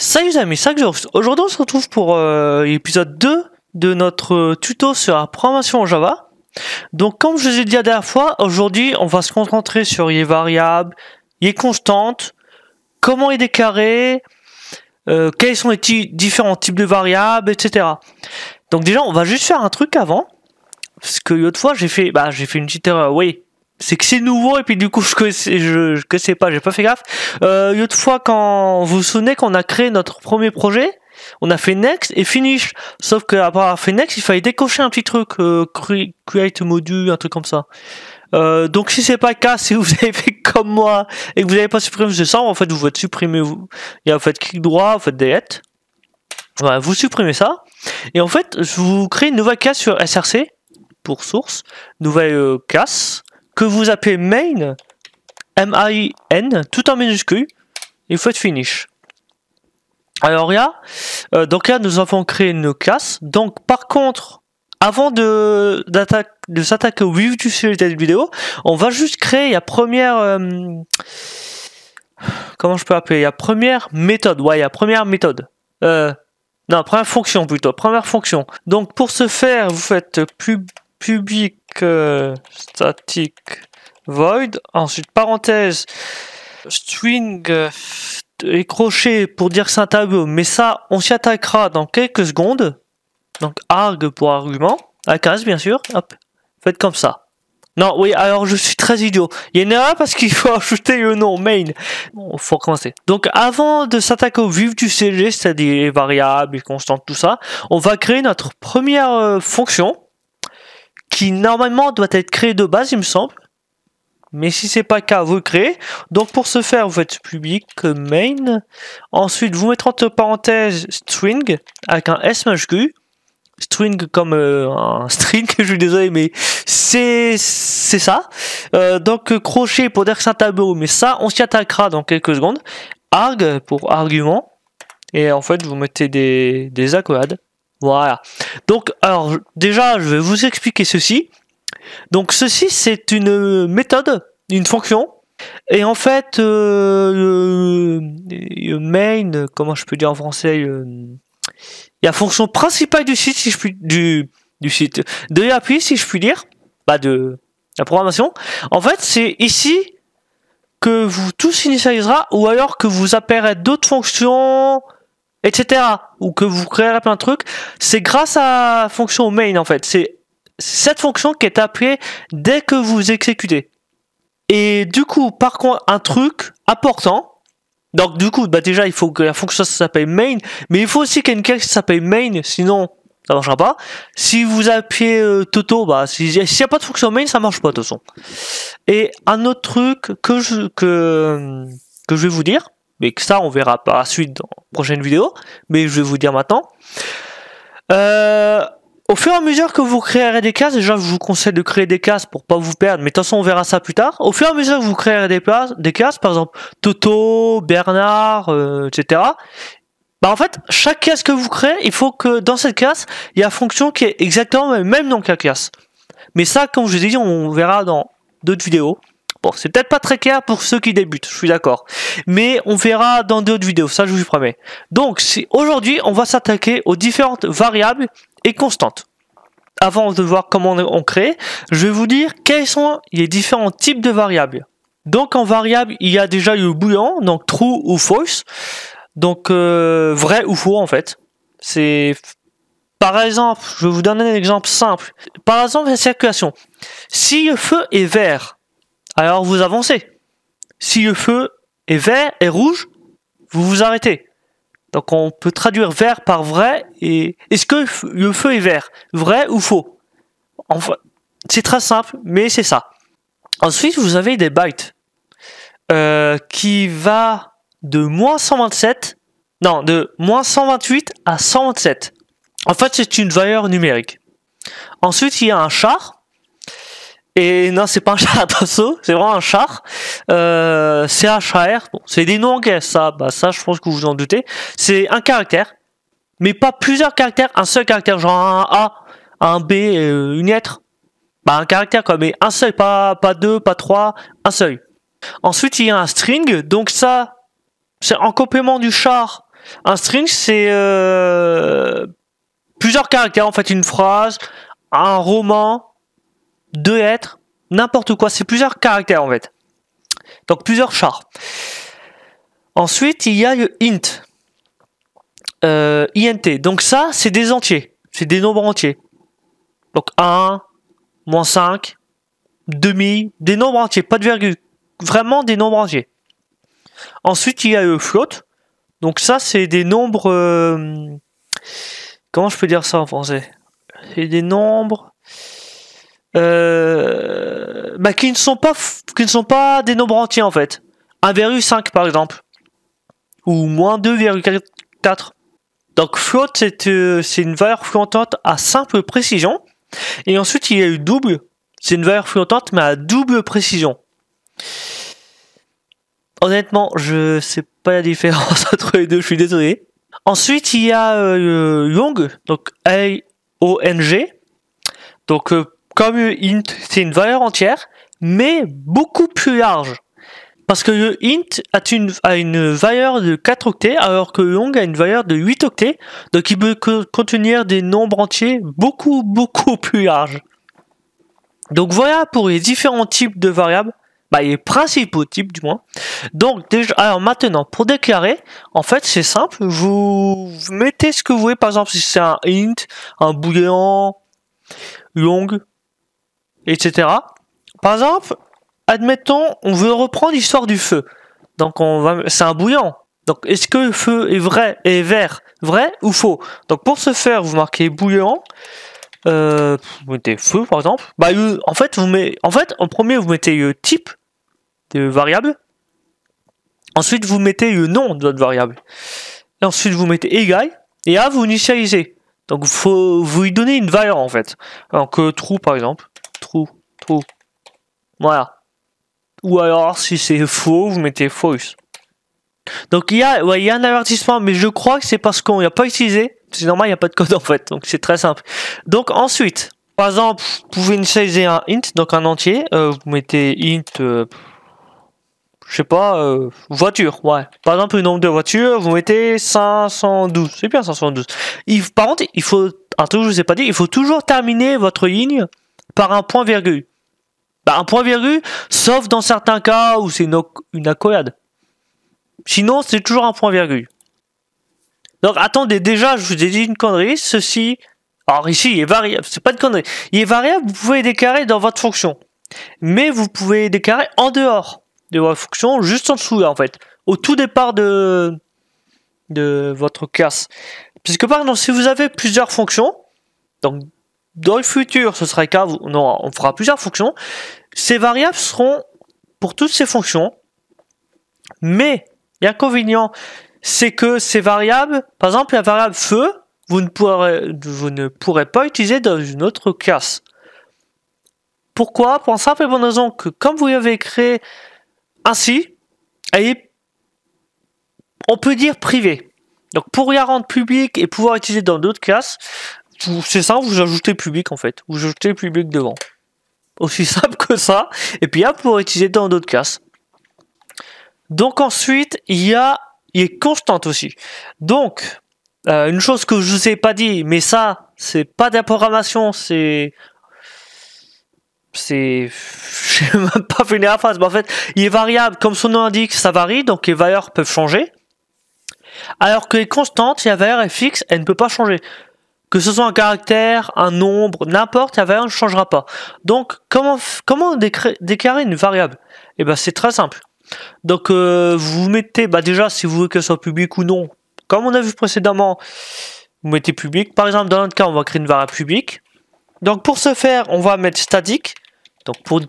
Salut les amis, c'est Xavier. Aujourd'hui on se retrouve pour l'épisode 2 de notre tuto sur la programmation en Java. Donc comme je vous ai dit la dernière fois, aujourd'hui on va se concentrer sur les variables, les constantes, comment les déclarer, quels sont les différents types de variables, etc. Donc déjà on va juste faire un truc avant, parce que l'autre fois j'ai fait une petite erreur, oui. C'est que c'est nouveau et puis du coup je sais pas, j'ai pas fait gaffe. L'autre fois quand vous vous souvenez qu'on a créé notre premier projet, on a fait next et finish. Sauf que après avoir fait next, il fallait décocher un petit truc, create module, un truc comme ça. Donc si c'est pas le cas, si vous avez fait comme moi et que vous n'avez pas supprimé ce ça, en fait vous faites supprimer, vous faites clic droit, vous faites delete. Voilà, vous supprimez ça et en fait je vous crée une nouvelle classe sur src pour source, nouvelle classe que vous appelez main, M-A-I-N, tout en minuscule, et vous faites finish. Alors là, donc là nous avons créé une classe. Donc par contre, avant de s'attaquer au vif du sujet de cette vidéo, on va juste créer la première, comment je peux appeler, la première méthode. Ouais, la première méthode. Non, première fonction plutôt. Première fonction. Donc pour ce faire, vous faites public static void, ensuite parenthèse string et crochet pour dire que c'est un tableau, mais ça on s'y attaquera dans quelques secondes. Donc arg pour argument, à 15 bien sûr, hop, faites comme ça. Non, oui, alors je suis très idiot. Il y a une erreur parce qu'il faut ajouter le nom main. Bon, faut recommencer. Donc avant de s'attaquer au vif du sujet, c'est-à-dire les variables, les constantes, tout ça, on va créer notre première fonction qui normalement doit être créée de base, il me semble. Mais si c'est pas le cas, vous le créez. Donc pour ce faire, vous faites public main. Ensuite, vous mettez entre parenthèses string avec un S majuscule. String comme un string, je suis désolé, mais c'est ça. Donc crochet pour dire que c'est un tableau, mais ça, on s'y attaquera dans quelques secondes. Arg pour argument. Et en fait, vous mettez des accolades. Voilà. Donc, alors, déjà, je vais vous expliquer ceci. Donc, ceci, c'est une méthode, une fonction. Et en fait, le main, comment je peux dire en français, la fonction principale du site, si je puis, du site, de l'appli, si je puis dire, de la programmation. En fait, c'est ici que vous tous initialisera, ou alors que vous appellerez d'autres fonctions, etc. Ou que vous créerez plein de trucs. C'est grâce à la fonction main, en fait. C'est cette fonction qui est appelée dès que vous exécutez. Et du coup, par contre, un truc important. Donc du coup, déjà, il faut que la fonction s'appelle main. Mais il faut aussi qu'il y ait une classe qui s'appelle main. Sinon, ça marchera pas. Si vous appuyez Toto, s'il n'y a pas de fonction main, ça marche pas de toute façon. Et un autre truc que je vais vous dire, mais que ça on verra par la suite dans la prochaine vidéo, mais je vais vous dire maintenant. Au fur et à mesure que vous créerez des classes, déjà je vous conseille de créer des classes pour pas vous perdre, mais de toute façon on verra ça plus tard. Au fur et à mesure que vous créerez des classes, par exemple Toto, Bernard, etc. En fait, chaque classe que vous créez, il faut que dans cette classe, il y a une fonction qui est exactement le même nom que la classe. Mais ça, comme je vous ai dit, on verra dans d'autres vidéos. Bon, c'est peut-être pas très clair pour ceux qui débutent, je suis d'accord. Mais on verra dans d'autres vidéos, ça je vous promets. Donc, aujourd'hui, on va s'attaquer aux différentes variables et constantes. Avant de voir comment on crée, je vais vous dire quels sont les différents types de variables. Donc, en variable, il y a déjà le booléen, donc true ou false. Donc, vrai ou faux, en fait. C'est... Par exemple, je vais vous donner un exemple simple. Par exemple, la circulation. Si le feu est vert, alors vous avancez. Si le feu est vert et rouge, vous vous arrêtez. Donc on peut traduire vert par vrai. Et est-ce que le feu est vert? Vrai ou faux? Enfin, c'est très simple, mais c'est ça. Ensuite, vous avez des bytes qui va de moins 127, non, de moins 128 à 127. En fait, c'est une valeur numérique. Ensuite, il y a un char. Et non, c'est pas un char d'assaut, c'est vraiment un char. CHAR, bon, c'est des noms anglais, ça, ça, je pense que vous vous en doutez. C'est un caractère, mais pas plusieurs caractères, un seul caractère, genre un A, un B, une lettre. Un caractère quoi, mais un seul, pas deux, pas trois, un seul. Ensuite, il y a un string, donc ça, c'est en complément du char. Un string, c'est plusieurs caractères, en fait, une phrase, un roman, 2 lettres, n'importe quoi. C'est plusieurs caractères, en fait. Donc, plusieurs chars. Ensuite, il y a le int. INT. Donc ça, c'est des entiers. C'est des nombres entiers. Donc 1, moins 5, demi, des nombres entiers, pas de virgule. Vraiment des nombres entiers. Ensuite, il y a le float. Donc ça, c'est des nombres... comment je peux dire ça en français? C'est des nombres... qui ne sont pas des nombres entiers en fait. 1,5 par exemple. Ou moins 2,4. Donc float, c'est une valeur flottante à simple précision. Et ensuite, il y a eu double. C'est une valeur flottante, mais à double précision. Honnêtement, je sais pas la différence entre les deux, je suis désolé. Ensuite, il y a long, donc L-O-N-G. Donc, comme int, c'est une valeur entière, mais beaucoup plus large. Parce que le int a une valeur de 4 octets, alors que le long a une valeur de 8 octets. Donc il peut contenir des nombres entiers beaucoup plus larges. Donc voilà pour les différents types de variables, les principaux types du moins. Donc déjà, alors maintenant, pour déclarer, en fait c'est simple, vous mettez ce que vous voulez, par exemple si c'est un int, un booléen, long, etc. Par exemple, admettons, on veut reprendre l'histoire du feu. Donc c'est un bouillon. Donc est-ce que le feu est vert, vrai ou faux? Donc pour ce faire, vous marquez bouillon. Vous mettez feu par exemple. En fait, en premier vous mettez le type de variable. Ensuite vous mettez le nom de votre variable. Et ensuite vous mettez égal. Et là vous initialisez. Donc vous lui donnez une valeur en fait. Donc true par exemple. True. Voilà. Ou alors, si c'est faux, vous mettez false. Donc, il y a un avertissement, mais je crois que c'est parce qu'on n'a pas utilisé. C'est normal, il n'y a pas de code en fait. Donc, c'est très simple. Donc, ensuite, par exemple, vous pouvez initialiser un int, donc un entier. Vous mettez int, je sais pas, voiture. Ouais. Par exemple, le nombre de voitures, vous mettez 512. C'est bien 512. Par contre, il faut, un truc que je ne vous ai pas dit, il faut toujours terminer votre ligne par un point virgule. Un point virgule, sauf dans certains cas où c'est une accolade. Sinon, c'est toujours un point virgule. Donc, attendez, déjà, je vous ai dit une connerie. Ceci, alors ici, il est variable. C'est pas une connerie. Il est variable, vous pouvez déclarer dans votre fonction. Mais vous pouvez déclarer en dehors de votre fonction, juste en dessous, là, en fait. Au tout départ de votre classe. Puisque, par exemple, si vous avez plusieurs fonctions, donc, dans le futur, ce sera le cas, on fera plusieurs fonctions. Ces variables seront pour toutes ces fonctions. Mais l'inconvénient, c'est que ces variables, par exemple la variable feu, vous ne pourrez pas utiliser dans une autre classe. Pourquoi? Pour la simple et bonne raison que comme vous l'avez créé ainsi, on peut dire privée. Donc pour la rendre publique et pouvoir utiliser dans d'autres classes, c'est simple, vous ajoutez public en fait. Vous ajoutez public devant. Aussi simple que ça. Et puis là, pour utiliser dans d'autres classes. Donc ensuite, il est constante aussi. Donc, une chose que je vous ai pas dit, mais ça, c'est pas de la programmation, je sais même pas finir la phrase, mais en fait, il est variable, comme son nom l'indique, ça varie, donc les valeurs peuvent changer. Alors que les constantes, la valeur est fixe, elle ne peut pas changer. Que ce soit un caractère, un nombre, n'importe, la valeur ne changera pas. Donc, comment déclarer une variable? Eh ben, c'est très simple. Donc, vous mettez, déjà, si vous voulez que ce soit public ou non, comme on a vu précédemment, vous mettez public. Par exemple, dans notre cas, on va créer une variable publique. Donc, pour ce faire, on va mettre statique. Donc, pour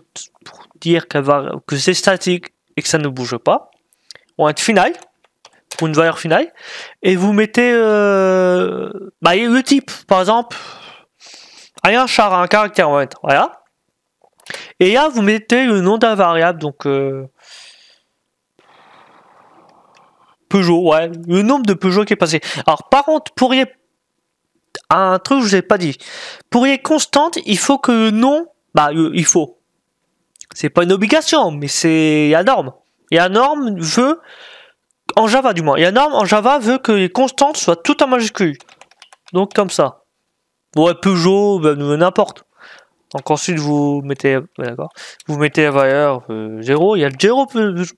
dire que c'est statique et que ça ne bouge pas. On va mettre final. Pour une valeur finale, et vous mettez le type, par exemple, un char, un caractère, on va mettre, voilà. Et là, vous mettez le nom de la variable, donc Peugeot, ouais, le nombre de Peugeot qui est passé. Alors, par contre, un truc que je vous ai pas dit, pour les constantes, il faut que le nom, il faut. C'est pas une obligation, mais c'est la norme. Et la norme veut en Java du moins. Et la norme en Java veut que les constantes soient toutes en majuscule. Donc comme ça. Ouais, Peugeot, ben, n'importe. Donc ensuite vous mettez, ouais, d'accord, vous mettez la valeur 0. Il y a le 0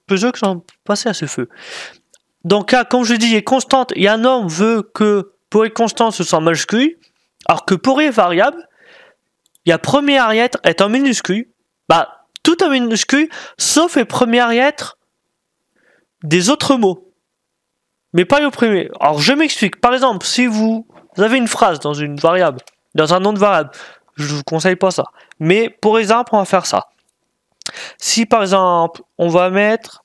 Peugeot qui sont passés à ce feu. Donc là, comme je dis, les constantes, il y a un norme veut que pour les constantes ce soit en majuscule, alors que pour les variables, il y a première lettre est en minuscule. Bah, tout en minuscule, sauf les premières lettres des autres mots. Mais pas les premiers. Alors je m'explique. Par exemple, si vous avez une phrase dans une variable, dans un nom de variable, je vous conseille pas ça. Mais pour exemple, on va faire ça. Si par exemple, on va mettre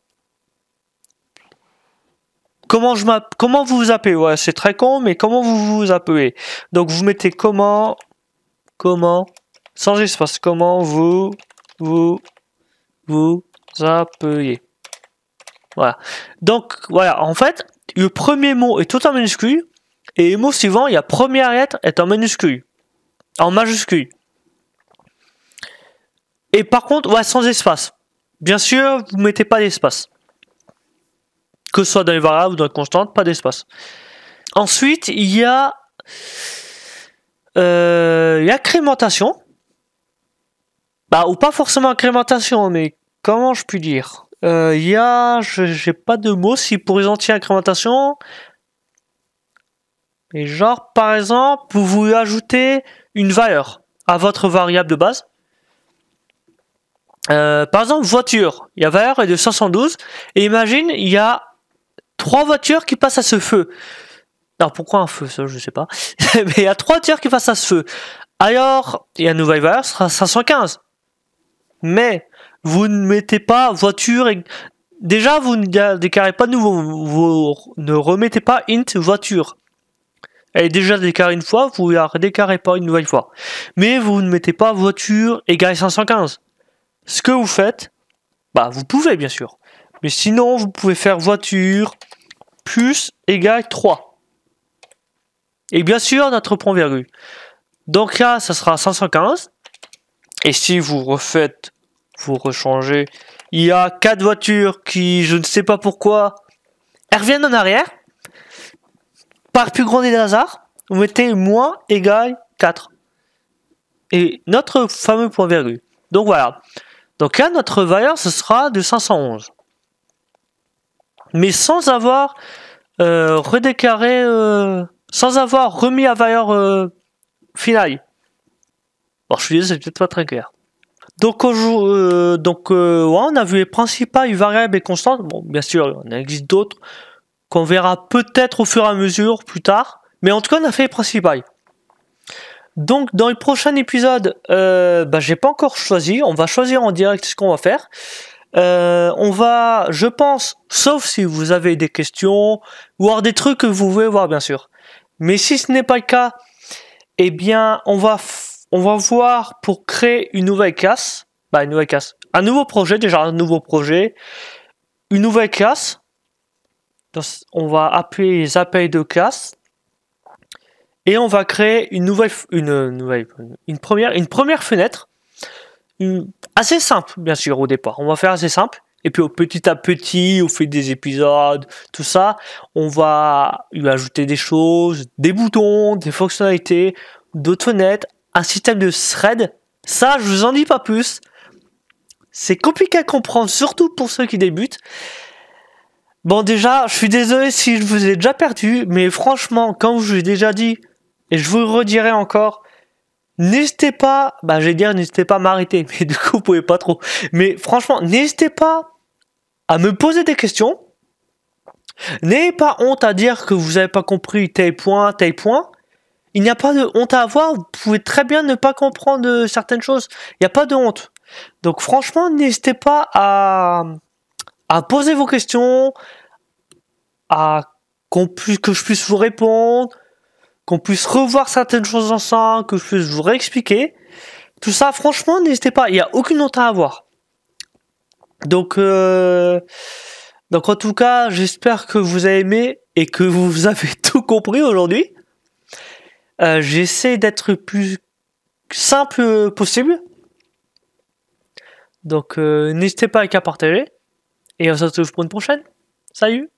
comment vous vous appelez. Ouais, c'est très con, mais comment vous vous appelez. Donc vous mettez comment sans espace. Comment vous appelez. Voilà. Donc voilà, en fait, le premier mot est tout en minuscule et le mot suivant, il y a première lettre est en minuscule. En majuscule. Et par contre, ouais, sans espace. Bien sûr, vous mettez pas d'espace. Que ce soit dans les variables ou dans les constantes, pas d'espace. Ensuite, il y a l'incrémentation. Bah, ou pas forcément incrémentation, mais comment je puis dire? Il y a, j'ai pas de mots si pour les anti-incrémentation. Et genre, par exemple, vous voulez ajouter une valeur à votre variable de base. Par exemple, voiture. Il y a valeur est de 512. Et imagine, il y a 3 voitures qui passent à ce feu. Alors pourquoi un feu, ça je sais pas. Mais il y a 3 voitures qui passent à ce feu. Alors, il y a une nouvelle valeur, ce sera 515. Mais vous ne mettez pas voiture et... Déjà, vous ne déclarez pas de nouveau. Vous ne remettez pas int voiture. Elle est déjà déclarée une fois, vous la redéclarez pas une nouvelle fois. Mais vous ne mettez pas voiture égale 515. Ce que vous faites, bah vous pouvez bien sûr. Mais sinon, vous pouvez faire voiture plus égale 3. Et bien sûr, notre point virgule. Donc là, ça sera 515. Et si vous refaites, vous rechangez, il y a 4 voitures qui, je ne sais pas pourquoi, elles reviennent en arrière. Par plus grand des hasards, vous mettez moins égale 4. Et notre fameux point virgule. Donc voilà. Donc là, notre valeur, ce sera de 511. Mais sans avoir redéclaré, sans avoir remis la valeur finale. Bon, je suis désolé, c'est peut-être pas très clair. Donc, ouais, on a vu les principales variables et constantes. Bon, bien sûr, il en existe d'autres qu'on verra peut-être au fur et à mesure plus tard. Mais en tout cas, on a fait les principales. Donc, dans le prochain épisode, j'ai pas encore choisi. On va choisir en direct ce qu'on va faire. On va, je pense, sauf si vous avez des questions ou alors des trucs que vous voulez voir, bien sûr. Mais si ce n'est pas le cas, eh bien, on va voir pour créer une nouvelle classe. Bah, une nouvelle classe. Un nouveau projet, déjà un nouveau projet. Une nouvelle classe. Donc, on va appeler les appels de classe. Et on va créer une première fenêtre. Assez simple, bien sûr, au départ. On va faire assez simple. Et puis, petit à petit, au fil des épisodes, tout ça, on va lui ajouter des choses, des boutons, des fonctionnalités, d'autres fenêtres, un système de thread. Ça, je vous en dis pas plus. C'est compliqué à comprendre, surtout pour ceux qui débutent. Bon, déjà, je suis désolé si je vous ai déjà perdu, mais franchement, comme je vous l'ai déjà dit, et je vous le redirai encore, n'hésitez pas, n'hésitez pas à m'arrêter, mais du coup, vous pouvez pas trop. Mais franchement, n'hésitez pas à me poser des questions. N'ayez pas honte à dire que vous n'avez pas compris tel point, tel point. Il n'y a pas de honte à avoir. Vous pouvez très bien ne pas comprendre certaines choses. Il n'y a pas de honte. Donc franchement, n'hésitez pas à poser vos questions, que je puisse vous répondre, qu'on puisse revoir certaines choses ensemble, que je puisse vous réexpliquer. Tout ça, franchement, n'hésitez pas. Il n'y a aucune honte à avoir. Donc en tout cas, j'espère que vous avez aimé et que vous avez tout compris aujourd'hui. J'essaie d'être le plus simple possible. Donc n'hésitez pas à partager. Et on se retrouve pour une prochaine. Salut!